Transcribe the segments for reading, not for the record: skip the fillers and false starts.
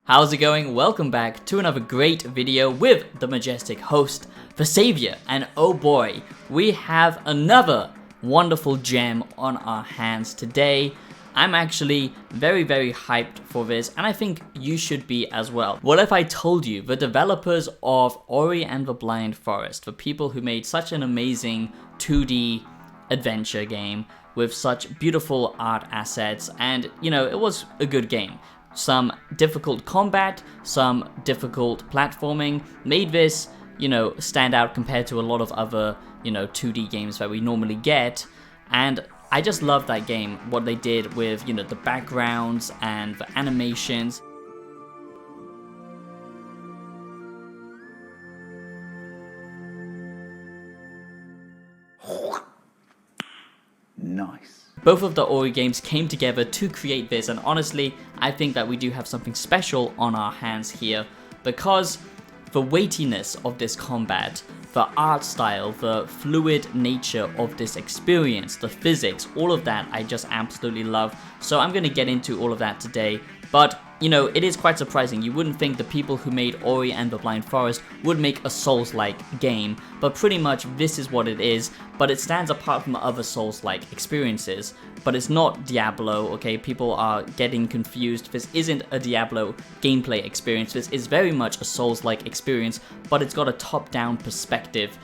How's it going? Welcome back to another great video with the majestic host, Vesavior, and oh boy, we have another wonderful gem on our hands today. I'm actually very hyped for this, and I think you should be as well. What if I told you the developers of Ori and the Blind Forest, the people who made such an amazing 2D adventure game with such beautiful art assets, and you know, it was a good game. Some difficult combat, some difficult platforming, made this, you know, stand out compared to a lot of other, you know, 2D games that we normally get. And I just love that game, what they did with, you know, the backgrounds and the animations. Nice. Both of the Ori games came together to create this, and honestly, I think that we do have something special on our hands here, because the weightiness of this combat, the art style, the fluid nature of this experience, the physics, all of that I just absolutely love. So I'm going to get into all of that today, but you know, it is quite surprising. You wouldn't think the people who made Ori and the Blind Forest would make a Souls-like game, but pretty much this is what it is, but it stands apart from other Souls-like experiences. But it's not Diablo, okay? People are getting confused. This isn't a Diablo gameplay experience. This is very much a Souls-like experience, but it's got a top-down perspective.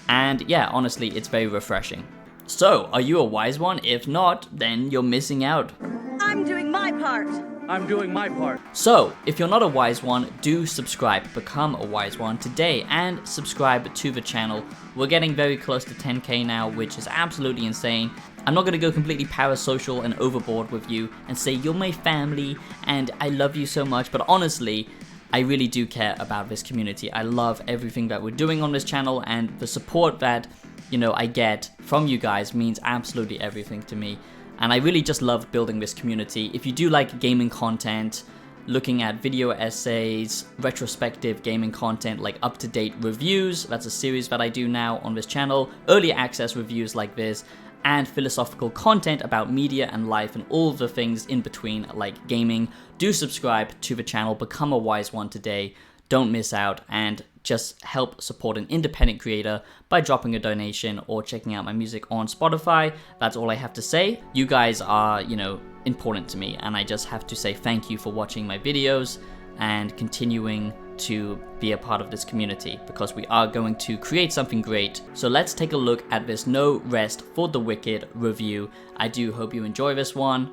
And yeah, honestly, it's very refreshing. So, are you a wise one? If not, then you're missing out. I'm doing my part. I'm doing my part. So, if you're not a wise one, do subscribe, become a wise one today, and subscribe to the channel. We're getting very close to 10k now, which is absolutely insane. I'm not going to go completely parasocial and overboard with you and say you're my family and I love you so much, but honestly, I really do care about this community. I love everything that we're doing on this channel, and the support that, you know, I get from you guys means absolutely everything to me. And I really just love building this community. If you do like gaming content, looking at video essays, retrospective gaming content like up-to-date reviews, that's a series that I do now on this channel, early access reviews like this, and philosophical content about media and life and all the things in between like gaming, do subscribe to the channel, become a wise one today, don't miss out, and just help support an independent creator by dropping a donation or checking out my music on Spotify. That's all I have to say. You guys are, you know, important to me, and I just have to say thank you for watching my videos and continuing to be a part of this community, because we are going to create something great. So let's take a look at this No Rest for the Wicked review. I do hope you enjoy this one.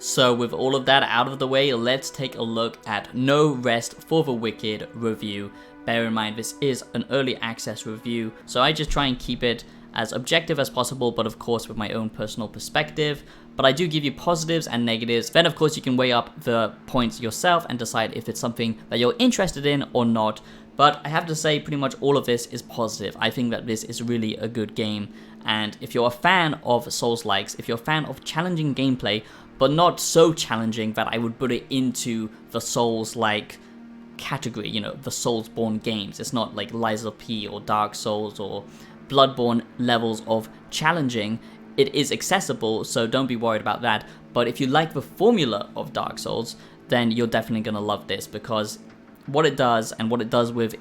So with all of that out of the way, let's take a look at No Rest for the Wicked review. Bear in mind, this is an early access review, so I just try and keep it as objective as possible, but of course with my own personal perspective. But I do give you positives and negatives. Then of course you can weigh up the points yourself and decide if it's something that you're interested in or not. But I have to say pretty much all of this is positive. I think that this is really a good game. And if you're a fan of Souls-likes, if you're a fan of challenging gameplay, but not so challenging that I would put it into the Souls-like category, you know, the Soulsborne games. It's not like Lies of P or Dark Souls or Bloodborne levels of challenging. It is accessible, so don't be worried about that. But if you like the formula of Dark Souls, then you're definitely gonna love this, because what it does and what it does with,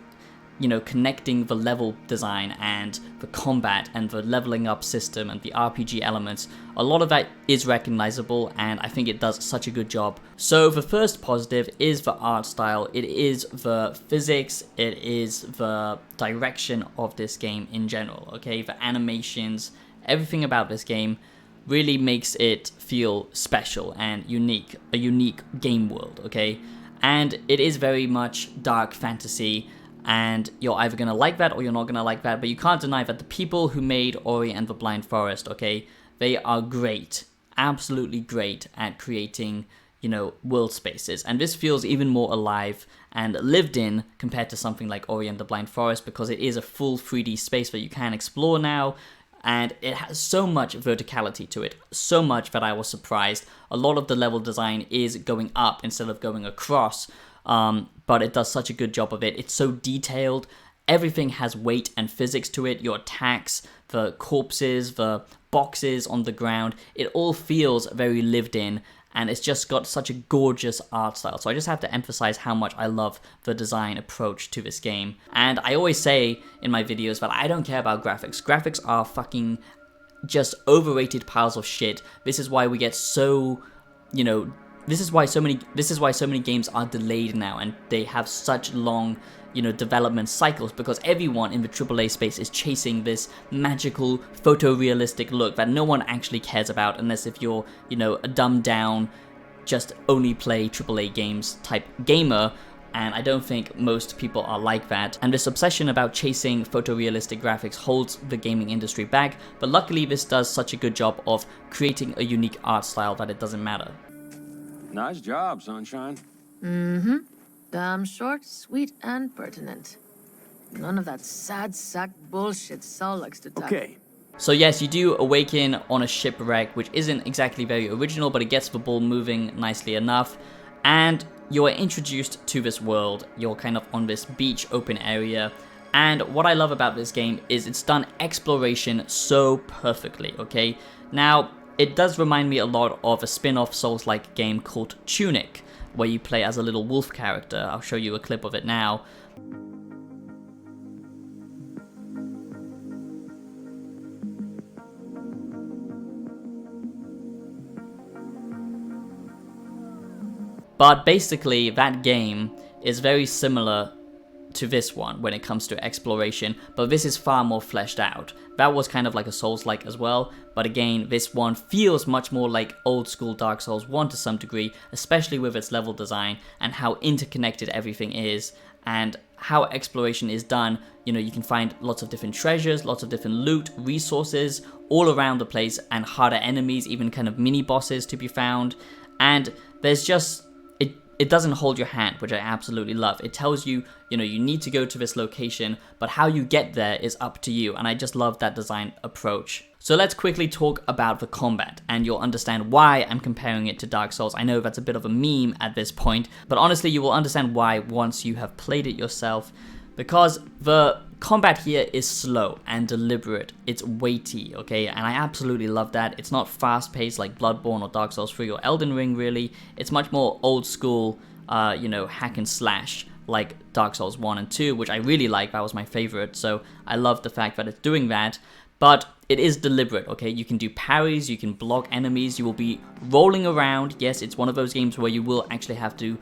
you know, connecting the level design and the combat and the leveling up system and the RPG elements, a lot of that is recognizable, and I think it does such a good job. So the first positive is the art style. It is the physics, it is the direction of this game in general, okay? The animations, everything about this game really makes it feel special and unique, a unique game world, okay? And it is very much dark fantasy, and you're either going to like that or you're not going to like that, but you can't deny that the people who made Ori and the Blind Forest, okay, they are great, absolutely great at creating, world spaces. And this feels even more alive and lived in compared to something like Ori and the Blind Forest, because it is a full 3D space that you can explore now. And it has so much verticality to it, so much that I was surprised. A lot of the level design is going up instead of going across, but it does such a good job of it. It's so detailed. Everything has weight and physics to it. Your attacks, the corpses, the boxes on the ground, it all feels very lived in. And it's just got such a gorgeous art style. So I just have to emphasize how much I love the design approach to this game. And I always say in my videos that I don't care about graphics. Graphics are fucking just overrated piles of shit. This is why we get so, this is why so many games are delayed now, and they have such long development cycles, because everyone in the AAA space is chasing this magical photorealistic look that no one actually cares about, unless if you're a dumbed down, just only play AAA games type gamer. And I don't think most people are like that. And this obsession about chasing photorealistic graphics holds the gaming industry back, but luckily this does such a good job of creating a unique art style that it doesn't matter. Nice job, Sunshine. Damn short, sweet, and pertinent. None of that sad sack bullshit Saul likes to talk. Okay. So yes, you do awaken on a shipwreck, which isn't exactly very original, but it gets the ball moving nicely enough. And you are introduced to this world. You're kind of on this beach open area. And what I love about this game is it's done exploration so perfectly, okay? Now, it does remind me a lot of a spin-off Souls-like game called Tunic, where you play as a little wolf character. I'll show you a clip of it now. But basically, that game is very similar to this one when it comes to exploration, but this is far more fleshed out. That was kind of like a Souls-like as well, but again, this one feels much more like old school Dark Souls 1 to some degree, especially with its level design and how interconnected everything is, and how exploration is done. You can find lots of different treasures, lots of different loot, resources all around the place, and harder enemies, even kind of mini bosses to be found. And there's just it doesn't hold your hand, which I absolutely love. It tells you, you need to go to this location, but how you get there is up to you, and I just love that design approach. So let's quickly talk about the combat, and you'll understand why I'm comparing it to Dark Souls. I know that's a bit of a meme at this point, but honestly, you will understand why once you have played it yourself, because the combat here is slow and deliberate. It's weighty, okay? And I absolutely love that. It's not fast-paced like Bloodborne or Dark Souls 3 or Elden Ring, really. It's much more old school, hack and slash like Dark Souls 1 and 2, which I really like. That was my favorite, so I love the fact that it's doing that. But it is deliberate, okay? You can do parries, you can block enemies, you will be rolling around. Yes, it's one of those games where you will actually have to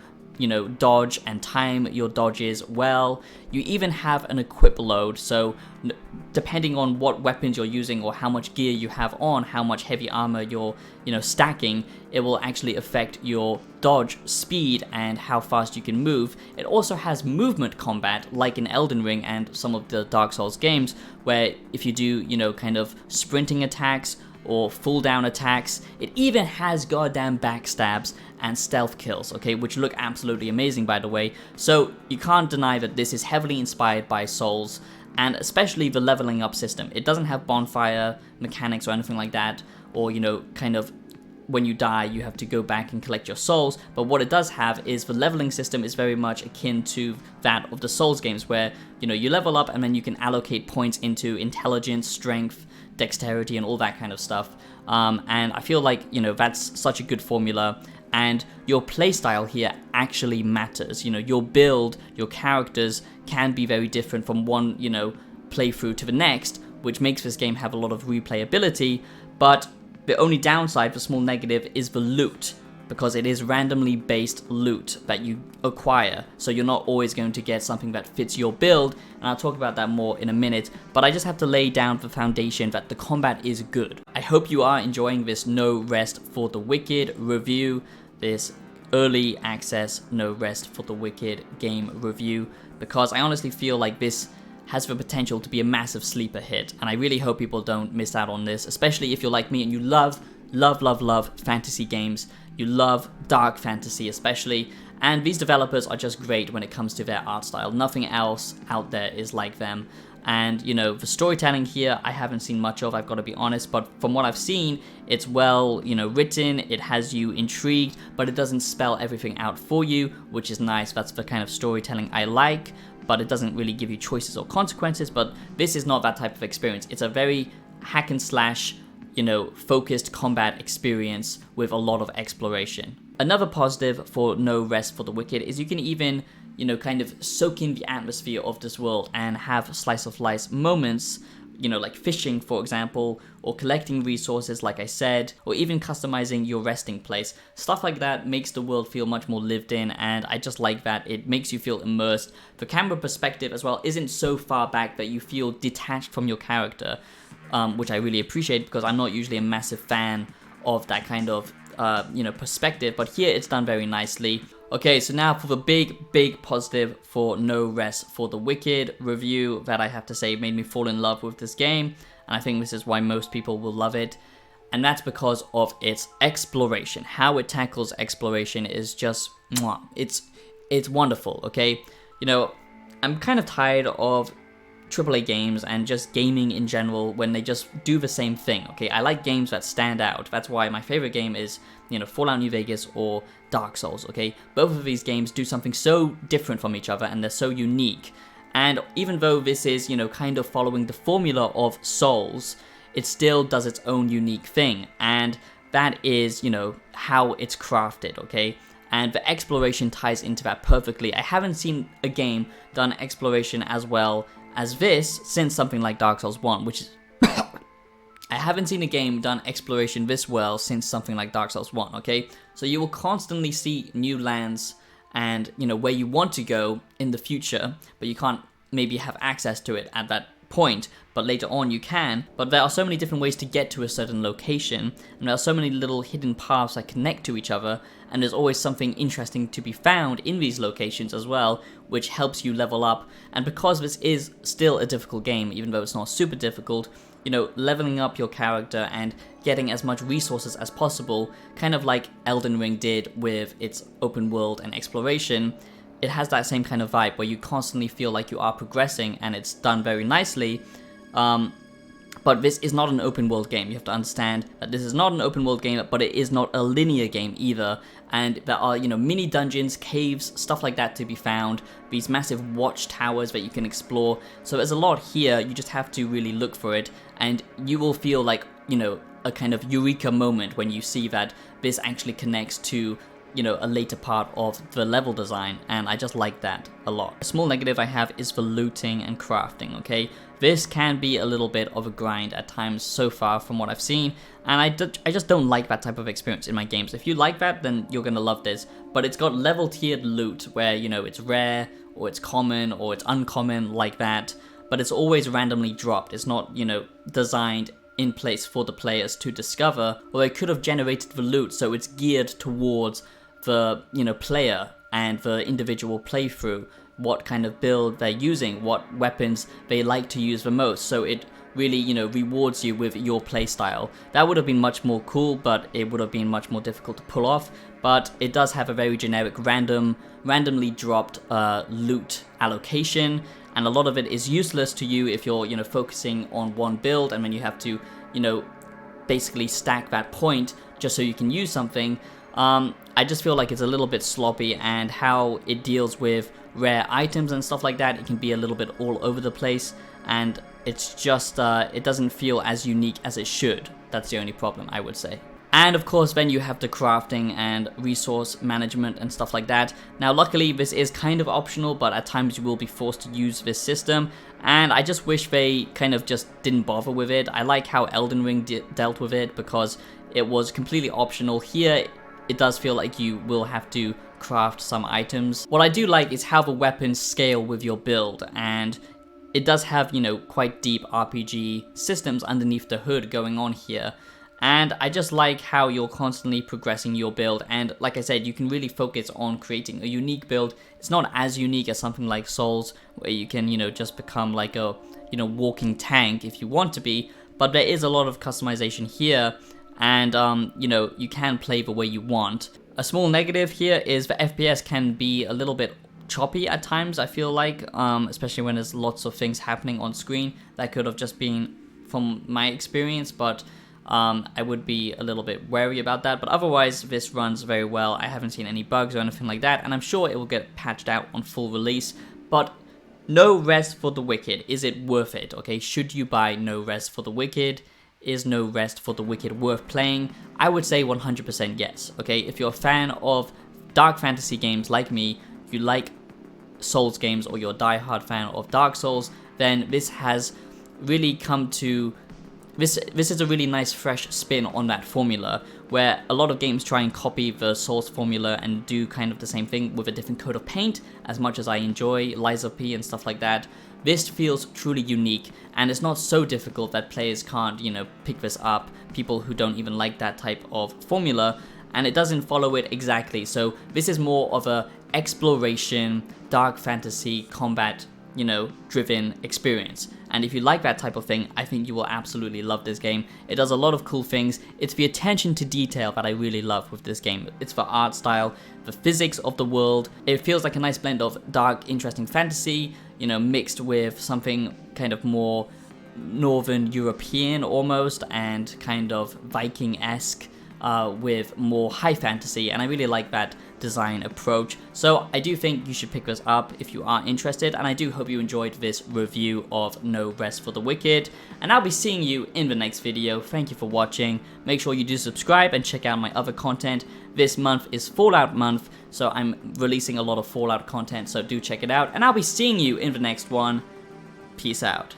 dodge and time your dodges well. You even have an equip load, so depending on what weapons you're using or how much gear you have on, how much heavy armor you're, stacking, it will actually affect your dodge speed and how fast you can move. It also has movement combat, like in Elden Ring and some of the Dark Souls games, where if you do, kind of sprinting attacks or full down attacks, it even has goddamn backstabs and stealth kills, okay, which look absolutely amazing, by the way. So you can't deny that this is heavily inspired by Souls, and especially the leveling up system. It doesn't have bonfire mechanics or anything like that, or kind of when you die you have to go back and collect your souls, but what it does have is the leveling system is very much akin to that of the Souls games, where you level up and then you can allocate points into intelligence, strength, dexterity, and all that kind of stuff. And I feel like that's such a good formula, and your playstyle here actually matters. Your build, your characters can be very different from one playthrough to the next, which makes this game have a lot of replayability. But the only downside, the small negative, is the loot, because it is randomly based loot that you acquire, so you're not always going to get something that fits your build, and I'll talk about that more in a minute, but I just have to lay down the foundation that the combat is good. I hope you are enjoying this No Rest for the Wicked review, this early access No Rest for the Wicked game review, because I honestly feel like this has the potential to be a massive sleeper hit, and I really hope people don't miss out on this, especially if you're like me and you love fantasy games. you love dark fantasy especially, and these developers are just great when it comes to their art style. Nothing else out there is like them. And, you know, the storytelling here, I haven't seen much of, I've got to be honest, but from what I've seen, it's well, you know, written, it has you intrigued, but it doesn't spell everything out for you, which is nice. That's the kind of storytelling I like, but it doesn't really give you choices or consequences. But this is not that type of experience. It's a very hack and slash, you know, focused combat experience with a lot of exploration. Another positive for No Rest for the Wicked is you can even, you know, kind of soak in the atmosphere of this world and have slice of life moments, you know, like fishing, for example, or collecting resources, like I said, or even customizing your resting place. Stuff like that makes the world feel much more lived in, and I just like that. It makes you feel immersed. The camera perspective as well isn't so far back that you feel detached from your character, which I really appreciate because I'm not usually a massive fan of that kind of, you know, perspective, but here it's done very nicely. Okay, so now for the big positive for No Rest for the Wicked review that I have to say made me fall in love with this game, and I think this is why most people will love it, and that's because of its exploration. How it tackles exploration is just, mwah, it's wonderful, okay? You know, I'm kind of tired of AAA games and just gaming in general when they just do the same thing, okay? I like games that stand out. That's why my favorite game is, you know, Fallout New Vegas or Dark Souls, okay? Both of these games do something so different from each other and they're so unique. And even though this is, you know, kind of following the formula of Souls, it still does its own unique thing. And that is, you know, how it's crafted, okay? And the exploration ties into that perfectly. I haven't seen a game done exploration as well as this since something like Dark Souls 1, which is... I haven't seen a game done exploration this well since something like Dark Souls 1, okay? So you will constantly see new lands and, you know, where you want to go in the future, but you can't maybe have access to it at that point, but later on you can. But there are so many different ways to get to a certain location, and there are so many little hidden paths that connect to each other, and there's always something interesting to be found in these locations as well, which helps you level up. And because this is still a difficult game, even though it's not super difficult, you know, leveling up your character and getting as much resources as possible, kind of like Elden Ring did with its open world and exploration, it has that same kind of vibe where you constantly feel like you are progressing, and it's done very nicely. But this is not an open world game. You have to understand that this is not an open world game, but it is not a linear game either. And there are, you know, mini dungeons, caves, stuff like that to be found, these massive watchtowers that you can explore. So there's a lot here, you just have to really look for it, and you will feel like, you know, a kind of eureka moment when you see that this actually connects to, you know, a later part of the level design, and I just like that a lot. A small negative I have is the looting and crafting, okay? This can be a little bit of a grind at times so far from what I've seen, and I just don't like that type of experience in my games. If you like that, then you're gonna love this, but it's got level tiered loot where, you know, it's rare, or it's common, or it's uncommon, like that, but it's always randomly dropped. It's not, you know, designed in place for the players to discover, or they could have generated the loot so it's geared towards the, you know, player and the individual playthrough, what kind of build they're using, what weapons they like to use the most, so it really, you know, rewards you with your playstyle. That would have been much more cool, but it would have been much more difficult to pull off. But it does have a very generic randomly dropped loot allocation, and a lot of it is useless to you if you're, you know, focusing on one build, and then you have to, you know, basically stack that point just so you can use something. I just feel like it's a little bit sloppy, and how it deals with rare items and stuff like that, it can be a little bit all over the place, and it's just, it doesn't feel as unique as it should. That's the only problem, I would say. And of course, then you have the crafting and resource management and stuff like that. Now, luckily, this is kind of optional, but at times you will be forced to use this system, and I just wish they kind of just didn't bother with it. I like how Elden Ring dealt with it, because it was completely optional. Here, it does feel like you will have to craft some items. What I do like is how the weapons scale with your build, and it does have, you know, quite deep RPG systems underneath the hood going on here. And I just like how you're constantly progressing your build, and like I said, you can really focus on creating a unique build. It's not as unique as something like Souls, where you can, you know, just become like a, you know, walking tank if you want to be, but there is a lot of customization here. and you know, you can play the way you want. A small negative here is the FPS can be a little bit choppy at times, I feel like, especially when there's lots of things happening on screen. That could have just been from my experience, but I would be a little bit wary about that. But otherwise, this runs very well. I haven't seen any bugs or anything like that, and I'm sure it will get patched out on full release. But No Rest for the Wicked, is it worth it? Okay, should you buy No Rest for the Wicked? Is No Rest for the Wicked worth playing? I would say 100% yes. Okay, if you're a fan of dark fantasy games like me, if you like Souls games, or you're a die-hard fan of Dark Souls, then this has really come to... This is a really nice fresh spin on that formula, where a lot of games try and copy the Souls formula and do kind of the same thing with a different coat of paint. As much as I enjoy Lies of P and stuff like that, this feels truly unique, and it's not so difficult that players can't, you know, pick this up, people who don't even like that type of formula, and it doesn't follow it exactly. So this is more of a exploration, dark fantasy, combat, you know, driven experience. And if you like that type of thing, I think you will absolutely love this game. It does a lot of cool things. It's the attention to detail that I really love with this game. It's the art style, the physics of the world. It feels like a nice blend of dark, interesting fantasy, you know, mixed with something kind of more Northern European almost, and kind of Viking-esque, with more high fantasy, and I really like that design approach. So I do think you should pick this up if you are interested, and I do hope you enjoyed this review of No Rest for the Wicked, and I'll be seeing you in the next video. Thank you for watching. Make sure you do subscribe and check out my other content. This month is Fallout month, so I'm releasing a lot of Fallout content, so do check it out, and I'll be seeing you in the next one. Peace out.